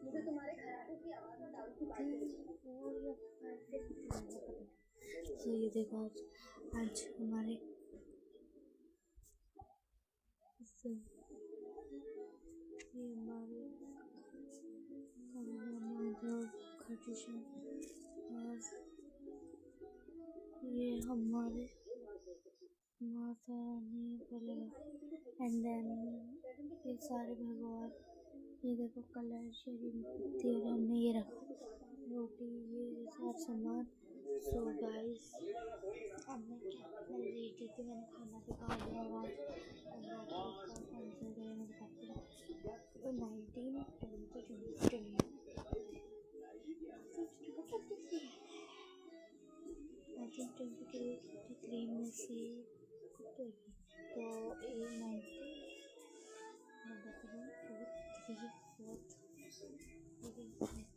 मुझे तुम्हारे खराटे की आवाज और दारू की बातें तो ये देखो आज हमारे ये हमारे और ये हमारे माता रानी बोले एंड देन ये सारे भगवान। ये देखो कलर शरीर और हमने ये रखा रोटी ये सब सामान। सो गाइस अब मैं लेटी थी, मैंने खाना भी खा लिया और कैंसिल करें मुझे पता 1923 में से तो ये 19 4 3 4